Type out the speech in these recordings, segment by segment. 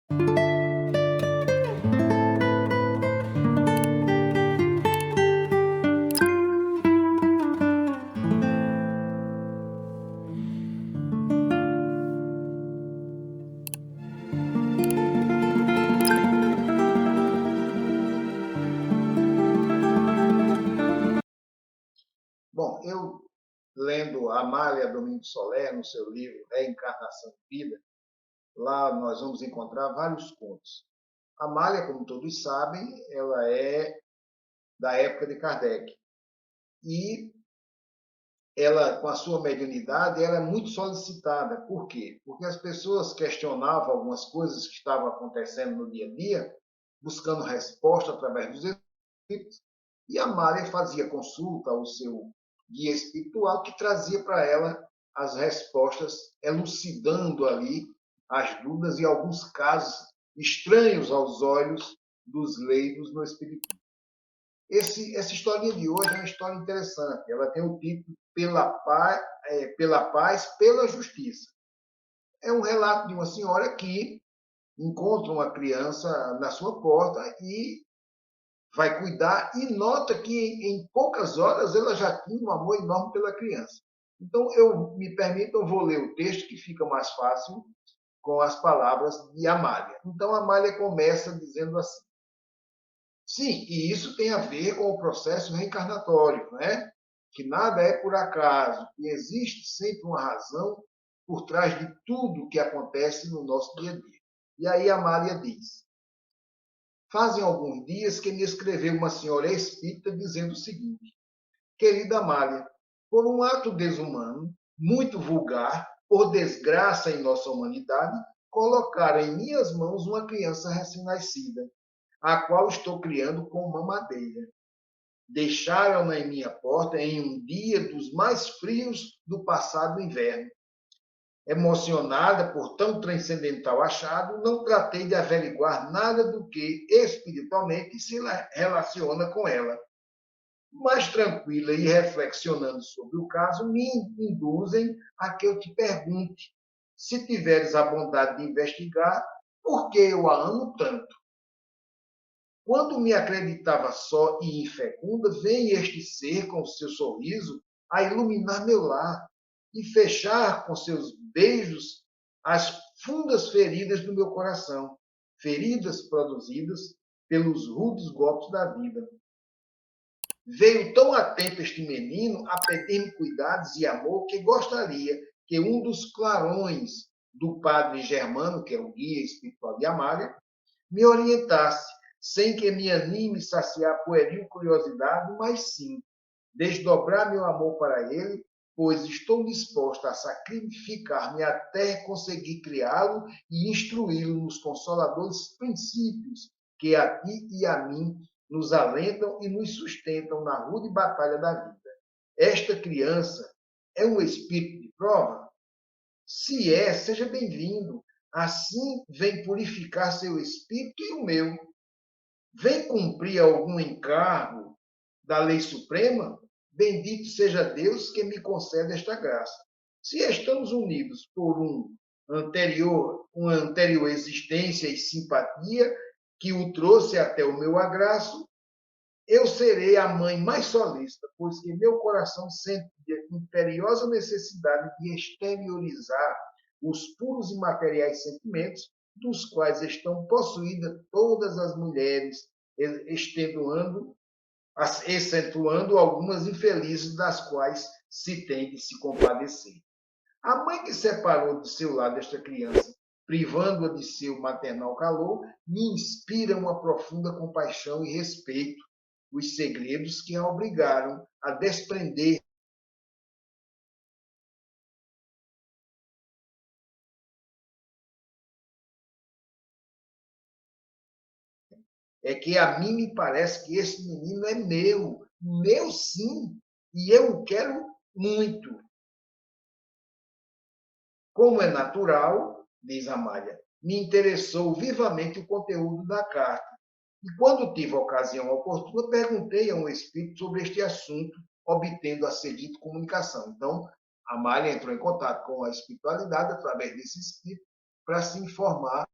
Bom, eu lendo Amália Domingos Soler, no seu livro Reencarnação e Vida, lá nós vamos encontrar vários contos. Amália, como todos sabem, ela é da época de Kardec. E ela, com a sua mediunidade, ela é muito solicitada. Por quê? Porque as pessoas questionavam algumas coisas que estavam acontecendo no dia a dia, buscando resposta através dos espíritos, e a Mária fazia consulta ao seu guia espiritual, que trazia para ela as respostas, elucidando ali as dúvidas e alguns casos estranhos aos olhos dos leigos no espiritismo. Essa historinha de hoje é uma história interessante. Ela tem o título Pela Paz, pela Justiça. É um relato de uma senhora que encontra uma criança na sua porta e vai cuidar e nota que em poucas horas ela já tinha um amor enorme pela criança. Então, me permito, eu vou ler o texto que fica mais fácil com as palavras de Amália. Então, Amália começa dizendo assim: sim, e isso tem a ver com o processo reencarnatório, né? Que nada é por acaso, que existe sempre uma razão por trás de tudo que acontece no nosso dia a dia. E aí a Mária diz: fazem alguns dias que me escreveu uma senhora espírita dizendo o seguinte: querida Amália, por um ato desumano, muito vulgar, por desgraça em nossa humanidade, colocaram em minhas mãos uma criança recém-nascida, a qual estou criando com mamadeira. Deixaram-na em minha porta em um dia dos mais frios do passado inverno. Emocionada por tão transcendental achado, não tratei de averiguar nada do que espiritualmente se relaciona com ela. Mais tranquila e reflexionando sobre o caso, me induzem a que eu te pergunte, se tiveres a bondade de investigar, por que eu a amo tanto? Quando me acreditava só e infecunda, vem este ser com o seu sorriso a iluminar meu lar e fechar com seus beijos as fundas feridas do meu coração, feridas produzidas pelos rudes golpes da vida. Veio tão atento este menino a pedir-me cuidados e amor que gostaria que um dos clarões do padre Germano, que é o guia espiritual de Amália, me orientasse, sem que me anime saciar pueril curiosidade, mas sim desdobrar meu amor para ele, pois estou disposta a sacrificar-me até conseguir criá-lo e instruí-lo nos consoladores princípios que a ti e a mim nos alentam e nos sustentam na rude batalha da vida. Esta criança é um espírito de prova? Se é, seja bem-vindo. Assim vem purificar seu espírito e o meu. Vem cumprir algum encargo da lei suprema? Bendito seja Deus que me concede esta graça. Se estamos unidos por uma anterior existência e simpatia que o trouxe até o meu agraço, eu serei a mãe mais solícita, pois que meu coração sente imperiosa necessidade de exteriorizar os puros e materiais sentimentos dos quais estão possuídas todas as mulheres, excetuando algumas infelizes das quais se tem de se compadecer. A mãe que separou de seu lado esta criança, privando-a de seu maternal calor, me inspira uma profunda compaixão e respeito, os segredos que a obrigaram a desprender é que a mim me parece que esse menino é meu sim, e eu o quero muito. Como é natural, diz Amália, me interessou vivamente o conteúdo da carta. E quando tive a ocasião oportuna, perguntei a um espírito sobre este assunto, obtendo a seguinte comunicação. Então, Amália entrou em contato com a espiritualidade através desse espírito para se informar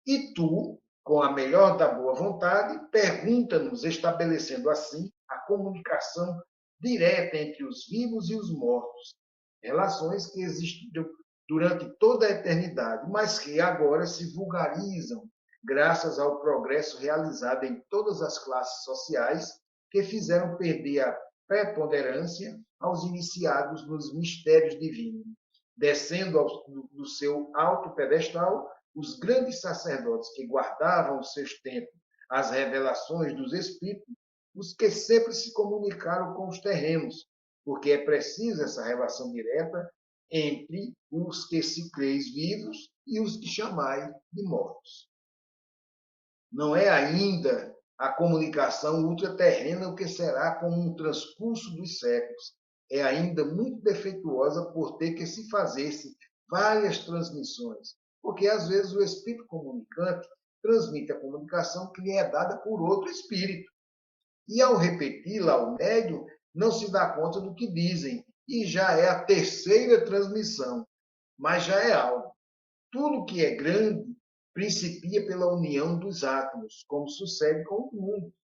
E tu, com a melhor da boa vontade, pergunta-nos, estabelecendo assim a comunicação direta entre os vivos e os mortos, relações que existiram durante toda a eternidade, mas que agora se vulgarizam graças ao progresso realizado em todas as classes sociais, que fizeram perder a preponderância aos iniciados nos mistérios divinos, descendo do seu alto pedestal os grandes sacerdotes que guardavam os seus templos as revelações dos Espíritos, os que sempre se comunicaram com os terrenos, porque é preciso essa relação direta entre os que se creis vivos e os que chamais de mortos. Não é ainda a comunicação ultraterrena o que será como um transcurso dos séculos. É ainda muito defeituosa por ter que se fazer-se várias transmissões, porque às vezes o espírito comunicante transmite a comunicação que lhe é dada por outro espírito. E ao repeti-la ao médium, não se dá conta do que dizem, e já é a terceira transmissão, mas já é algo. Tudo que é grande principia pela união dos átomos, como sucede com o mundo.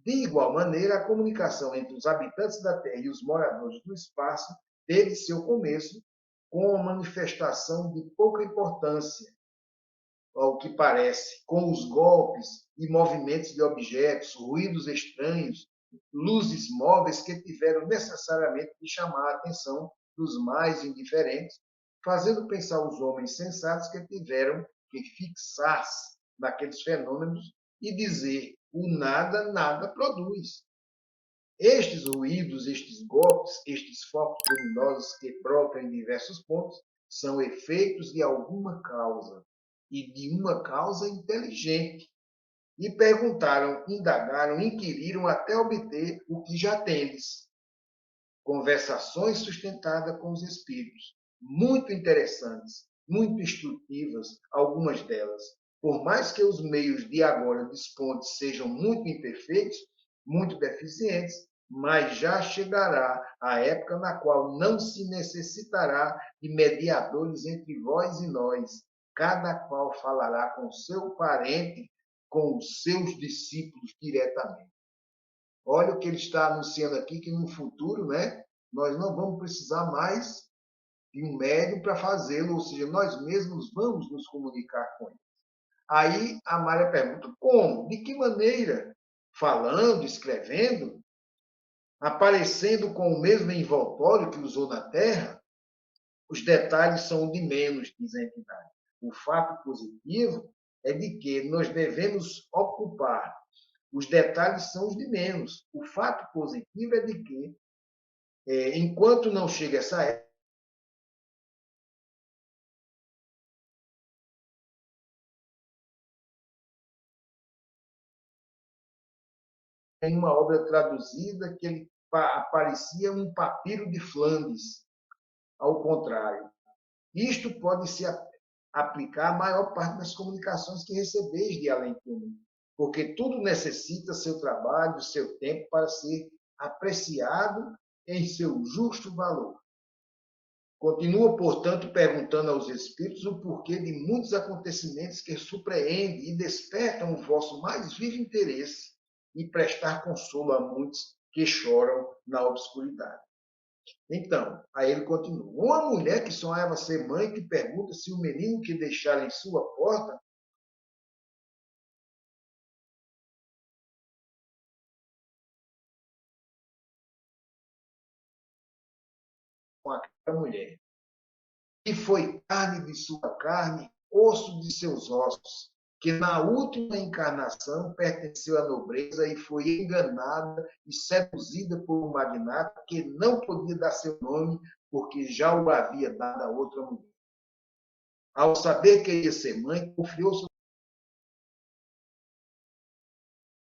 De igual maneira, a comunicação entre os habitantes da Terra e os moradores do espaço teve seu começo com uma manifestação de pouca importância, ao que parece, com os golpes e movimentos de objetos, ruídos estranhos, luzes móveis que tiveram necessariamente de chamar a atenção dos mais indiferentes, fazendo pensar os homens sensatos que tiveram que fixar-se naqueles fenômenos e dizer: o nada, nada produz. Estes ruídos, estes golpes, estes focos luminosos que brotam em diversos pontos, são efeitos de alguma causa, e de uma causa inteligente. E perguntaram, indagaram, inquiriram até obter o que já tendes. Conversações sustentadas com os espíritos, muito interessantes, muito instrutivas, algumas delas. Por mais que os meios de agora dispontos sejam muito imperfeitos, muito deficientes, mas já chegará a época na qual não se necessitará de mediadores entre vós e nós. Cada qual falará com seu parente, com os seus discípulos diretamente. Olha o que ele está anunciando aqui, que no futuro, né, nós não vamos precisar mais de um médium para fazê-lo, ou seja, nós mesmos vamos nos comunicar com ele. Aí a Mária pergunta, como? De que maneira? Falando, escrevendo? Aparecendo com o mesmo envoltório que usou na Terra? Os detalhes são de menos, diz a entidade. O fato positivo é de que nós devemos ocupar. Os detalhes são os de menos. O fato positivo é de que, enquanto não chega essa época, tem uma obra traduzida que ele aparecia um papiro de Flandres, ao contrário. Isto pode se aplicar à maior parte das comunicações que recebeis de além-túmulo, porque tudo necessita seu trabalho, seu tempo para ser apreciado em seu justo valor. Continua, portanto, perguntando aos espíritos o porquê de muitos acontecimentos que surpreendem e despertam o vosso mais vivo interesse e prestar consolo a muitos que choram na obscuridade. Então, aí ele continua. Uma mulher que sonhava ser mãe te pergunta se o menino que deixar em sua porta com aquela mulher. E foi carne de sua carne, osso de seus ossos, que na última encarnação pertenceu à nobreza e foi enganada e seduzida por um magnata que não podia dar seu nome porque já o havia dado a outra mulher. Ao saber que ia ser mãe, confiou seu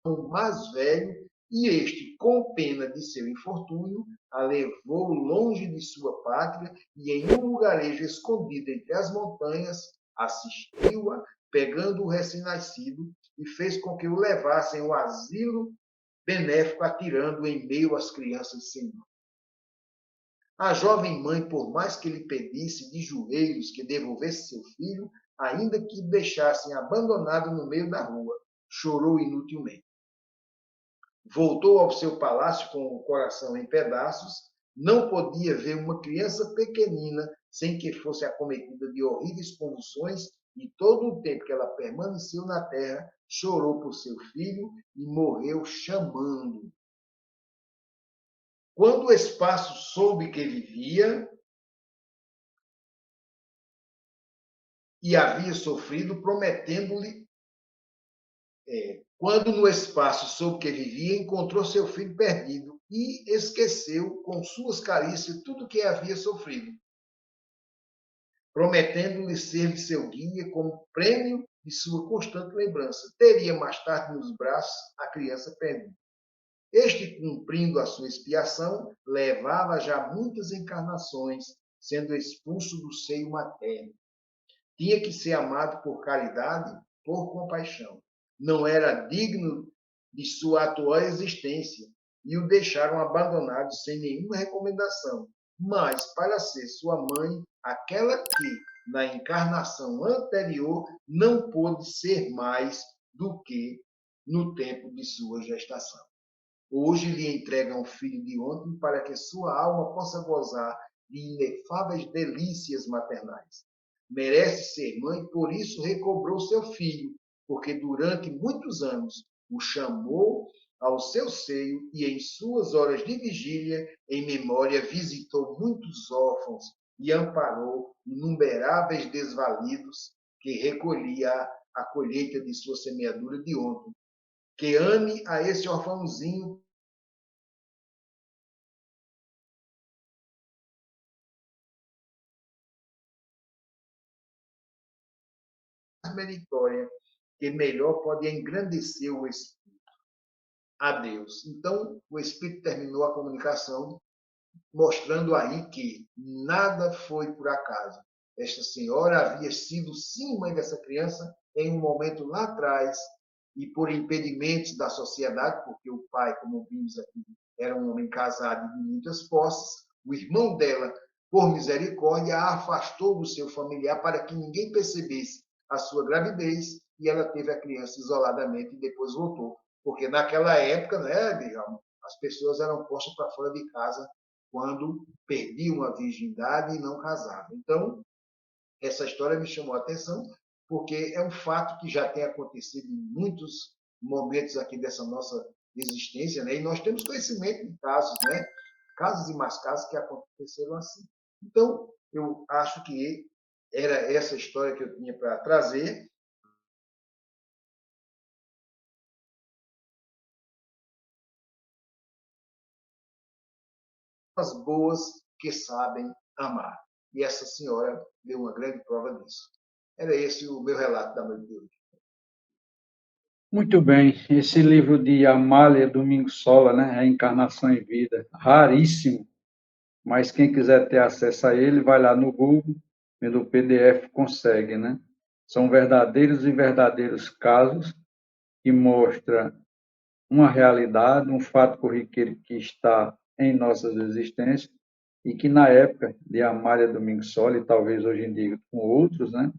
irmão mais velho e este, com pena de seu infortúnio, a levou longe de sua pátria e em um lugarejo escondido entre as montanhas, assistiu-a, pegando o recém-nascido, e fez com que o levassem ao asilo benéfico, atirando em meio às crianças sem mãe. A jovem mãe, por mais que lhe pedisse de joelhos que devolvesse seu filho, ainda que o deixassem abandonado no meio da rua. Chorou inutilmente. Voltou ao seu palácio com o coração em pedaços. Não podia ver uma criança pequenina sem que fosse acometida de horríveis convulsões, e todo o tempo que ela permaneceu na terra, chorou por seu filho e morreu chamando. Quando o espaço soube que vivia e havia sofrido, prometendo-lhe, quando no espaço soube que vivia, encontrou seu filho perdido e esqueceu com suas carícias tudo o que havia sofrido, prometendo-lhe ser seu guia como prêmio de sua constante lembrança. Teria mais tarde nos braços a criança perdida. Este, cumprindo a sua expiação, levava já muitas encarnações, sendo expulso do seio materno. Tinha que ser amado por caridade, por compaixão. Não era digno de sua atual existência e o deixaram abandonado sem nenhuma recomendação. Mas, para ser sua mãe, aquela que, na encarnação anterior, não pôde ser mais do que no tempo de sua gestação. Hoje lhe entregam o filho de ontem para que sua alma possa gozar de inefáveis delícias maternais. Merece ser mãe, por isso recobrou seu filho, porque durante muitos anos o chamou ao seu seio e em suas horas de vigília, em memória, visitou muitos órfãos e amparou inumeráveis desvalidos que recolhia a colheita de sua semeadura de ontem. Que ame a esse orfãozinho meritória, que melhor pode engrandecer o Espírito. A Deus. Então, o Espírito terminou a comunicação, mostrando aí que nada foi por acaso. Esta senhora havia sido sim mãe dessa criança em um momento lá atrás, e por impedimentos da sociedade, porque o pai, como vimos aqui, era um homem casado de muitas posses, o irmão dela, por misericórdia, a afastou do seu familiar para que ninguém percebesse a sua gravidez, e ela teve a criança isoladamente e depois voltou. Porque naquela época, né, digamos, as pessoas eram postas para fora de casa quando perdiam a virgindade e não casavam. Então, essa história me chamou a atenção, porque é um fato que já tem acontecido em muitos momentos aqui dessa nossa existência, né? E nós temos conhecimento de casos, né? Casos e mais casos que aconteceram assim. Então, eu acho que era essa história que eu tinha para trazer. As boas que sabem amar. E essa senhora deu uma grande prova disso. Era esse o meu relato da noite de hoje. Muito bem, esse livro de Amália Domingos Sola, né, Reencarnação em Vida, raríssimo, mas quem quiser ter acesso a ele, vai lá no Google, pelo PDF consegue, né? São verdadeiros e verdadeiros casos que mostram uma realidade, um fato corriqueiro que está em nossas existências e que na época de Amália Domingos Sola, e talvez hoje em dia com outros, né,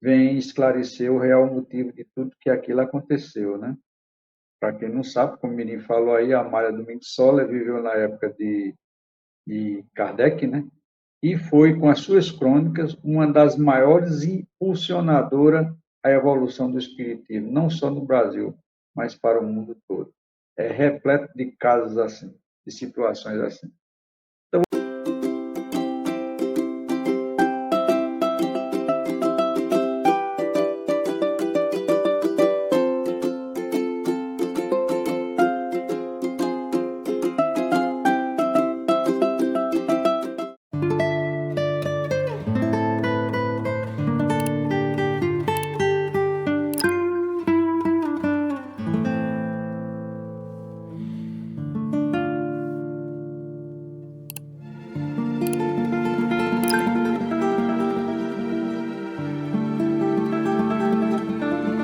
vem esclarecer o real motivo de tudo que aquilo aconteceu, né? Para quem não sabe, como o menino falou aí, a Amália Domingos Sola viveu na época de Kardec, né? E foi, com as suas crônicas, uma das maiores impulsionadoras à evolução do espiritismo, não só no Brasil, mas para o mundo todo. É repleto de casos assim, de situações assim. Então,